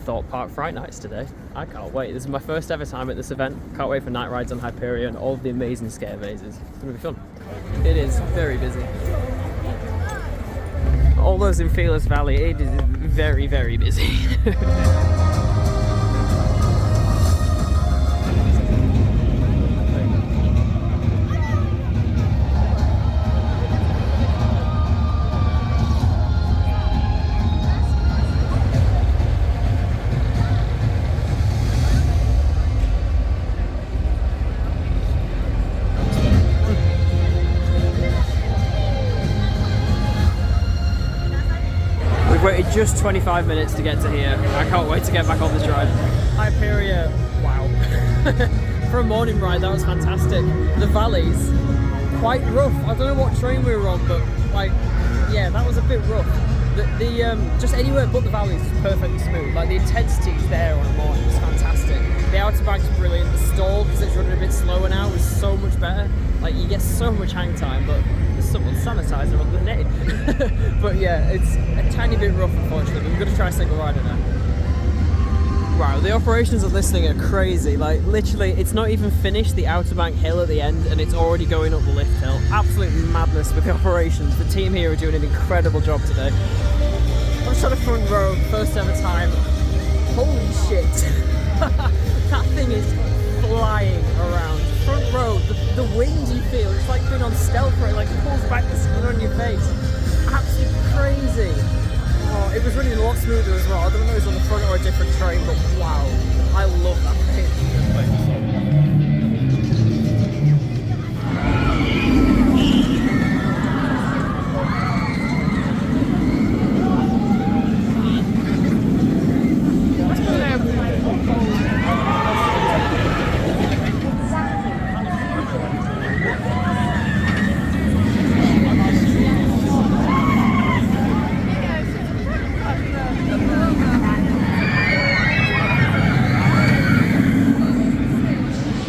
Thorpe Parks Fright Nights today. I can't wait. This is my first ever time at this event. Can't wait for night rides on Hyperia and all of the amazing scare mazes. It's going to be fun. It is very busy. All those in Fearless Valley, it is very, very busy. Waited just 25 minutes to get to here. I can't wait to get back on this ride. Hyperia, wow. For a morning ride, that was fantastic. The valleys, quite rough. I don't know what train we were on, but like, yeah, that was a bit rough. Just anywhere but the valleys was perfectly smooth. Like the intensity's there on a morning, it's fantastic. The outer banks were brilliant. The stall, because it's running a bit slower now, was so much better. Like you get so much hang time, but there's someone's sanitizer on the net. But yeah, it's a tiny bit rough unfortunately, but we're going to try a single rider now. Wow, the operations of this thing are crazy. Like literally, it's not even finished the outer bank hill at the end and it's already going up the lift hill. Absolute madness with the operations. The team here are doing an incredible job today. I'm trying to front row, first ever time. Holy shit. That thing is flying around. Front row, the wind you feel, it's like being on stealth, right? Like it pulls back the skin on your face. Absolutely crazy. Oh, it was running a lot smoother as well. I don't know if it was on the front or a different train, but wow, I love that thing.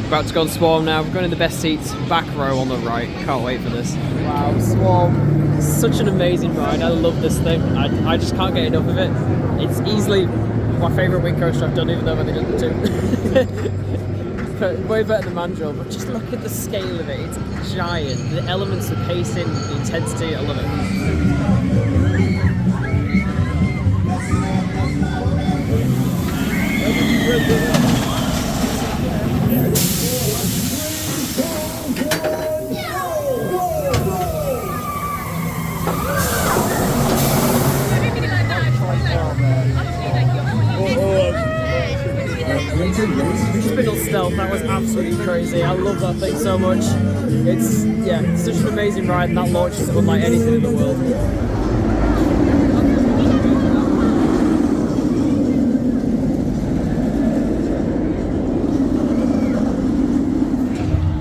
About to go on Swarm now. We're going in the best seats, back row on the right. Can't wait for this. Wow, Swarm, such an amazing ride. I love this thing. I just can't get enough of it. It's easily my favourite wing coaster I've done, even though I've only done two. But way better than Mandrill, but just look at the scale of it. It's giant. The elements, the pacing, the intensity, I love it. Spindle Stealth, that was absolutely crazy. I love that thing so much. It's, yeah, it's such an amazing ride and that launch is unlike anything in the world.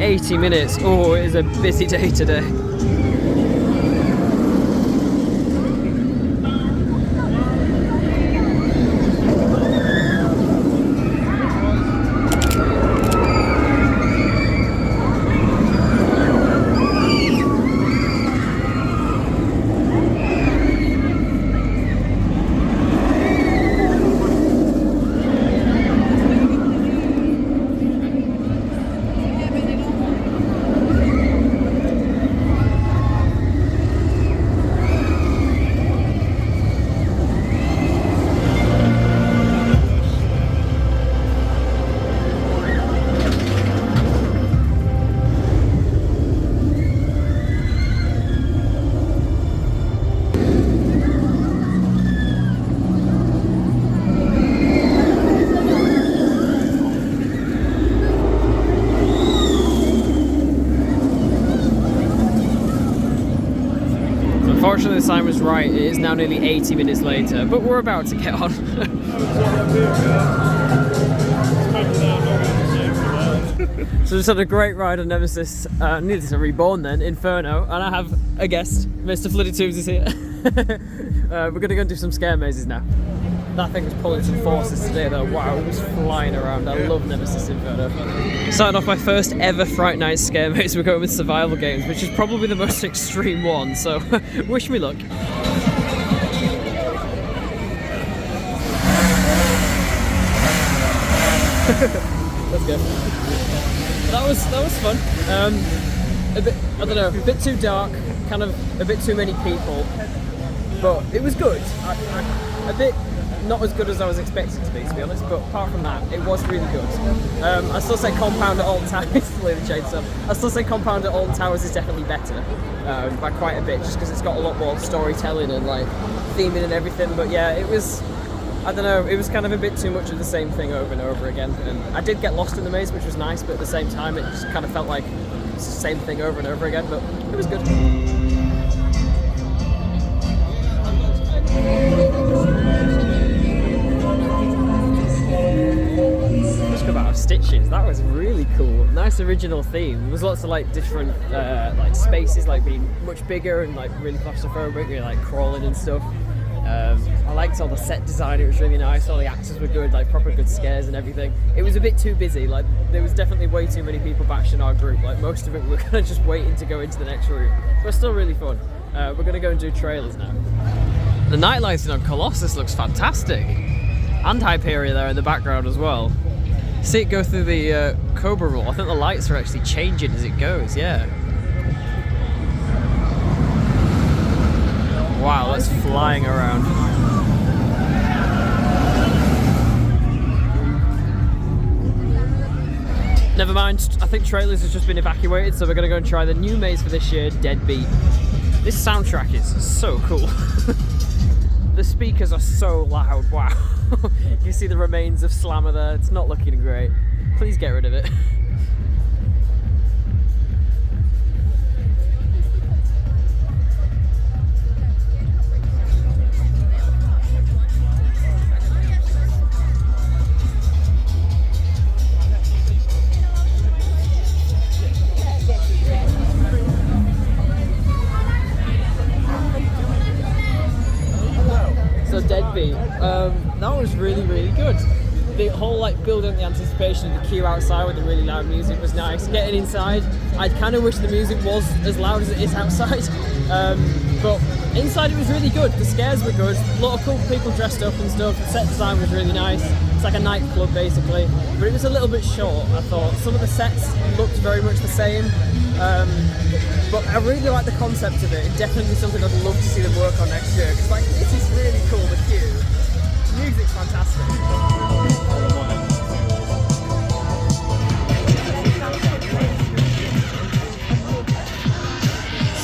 "80 minutes, oh, it is a busy day today." Unfortunately, Simon was right. It is now nearly 80 minutes later, but we're about to get on. So just had a great ride on Nemesis, needed to Reborn then, Inferno, and I have a guest, Mr. Floody Tubes is here. We're going to go and do some scare mazes now. That thing was pulling some forces today though. Wow, it was flying around. I love Nemesis Inferno. Started off my first ever Fright Nights scare maze. We're going with survival games, which is probably the most extreme one, so wish me luck. Let's go. That was fun. A bit, I don't know, a bit too dark, kind of a bit too many people, but it was good. A bit not as good as I was expecting to be honest, but apart from that, it was really good. I still say Compound at Alton Towers. I still say Compound at Alton Towers is definitely better by quite a bit, just because it's got a lot more storytelling and like theming and everything. But yeah, it was, I don't know, it was kind of a bit too much of the same thing over and over again. And I did get lost in the maze, which was nice, but at the same time, it just kind of felt like it's the same thing over and over again. But it was good. About stitches, that was really cool. Nice original theme. There was lots of like different like spaces, like being much bigger and like really claustrophobic, you're like crawling and stuff. I liked all the set design, it was really nice. All the actors were good, like proper good scares and everything. It was a bit too busy, like there was definitely way too many people batched in our group. Like most of it we were kind of just waiting to go into the next room. But still really fun. We're going to go and do trailers now. The night lighting on Colossus looks fantastic. And Hyperia there in the background as well. See it go through the Cobra roll. I think the lights are actually changing as it goes, yeah. Wow, that's flying around. Never mind, I think trailers has just been evacuated, so we're going to go and try the new maze for this year, Deadbeat. This soundtrack is so cool. The speakers are so loud, wow. You see the remains of Slammer there, it's not looking great. Please get rid of it. So Deadbeat, that was really good. The whole like building the anticipation of the queue outside with the really loud music was nice. Getting inside, I kind of wish the music was as loud as it is outside, but inside it was really good. The scares were good, a lot of cool people dressed up and stuff. The set design was really nice. It's like a nightclub basically, but it was a little bit short, I thought. Some of the sets looked very much the same, but I really like the concept of it. It's definitely something I'd love to see them work on next year, because like, this is really cool, the queue. The music's fantastic.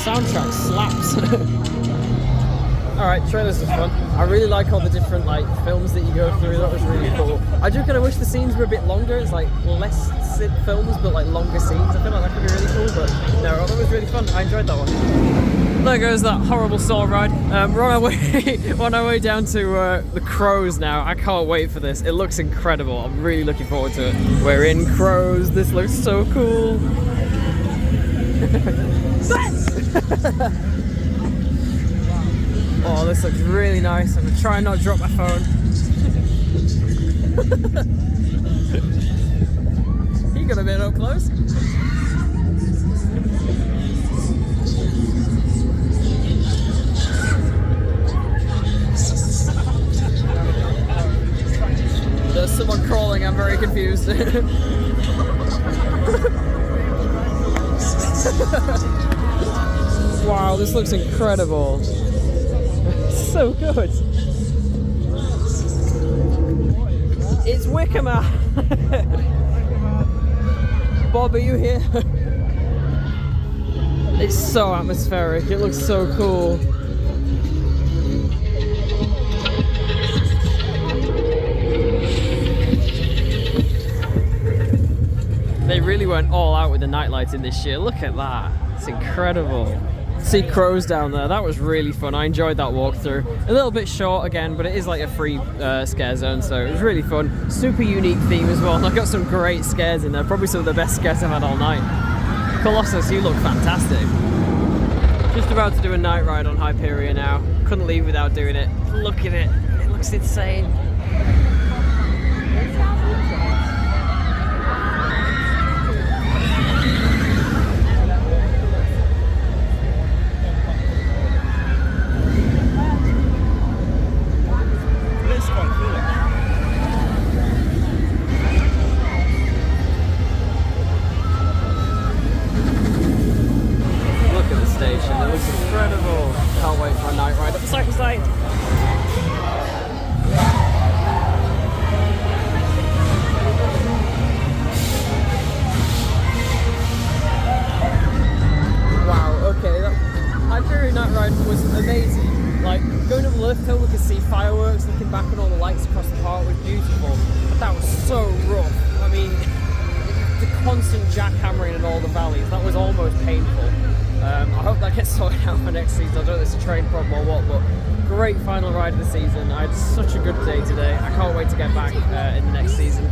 Soundtrack slaps. Alright, trailers was fun. I really like all the different like films that you go through. That was really cool. I do kind of wish the scenes were a bit longer. It's like less films but like longer scenes. I feel like that could be really cool, but no, that was really fun. I enjoyed that one. There goes that horrible sword ride. We're on our way down to the Crows now. I can't wait for this. It looks incredible. I'm really looking forward to it. We're in Crows. This looks so cool. Oh, this looks really nice. I'm gonna try and not drop my phone. He got a bit up close. There's someone crawling, I'm very confused. Wow, this looks incredible. So good. It's Wicker Man. Bob, are you here? It's so atmospheric. It looks so cool. They really went all out with the night lighting this year. Look at that. It's incredible. See crows down there, that was really fun. I enjoyed that walkthrough. A little bit short again, but it is like a free scare zone, so it was really fun. Super unique theme as well. I got some great scares in there, probably some of the best scares I've had all night. Colossus, you look fantastic. Just about to do a night ride on Hyperia now. Couldn't leave without doing it. Look at it, it looks insane. so rough. I mean, the constant jackhammering in all the valleys, that was almost painful. I hope that gets sorted out for next season. I don't know if it's a train problem or what, but great final ride of the season. I had such a good day today. I can't wait to get back in the next season.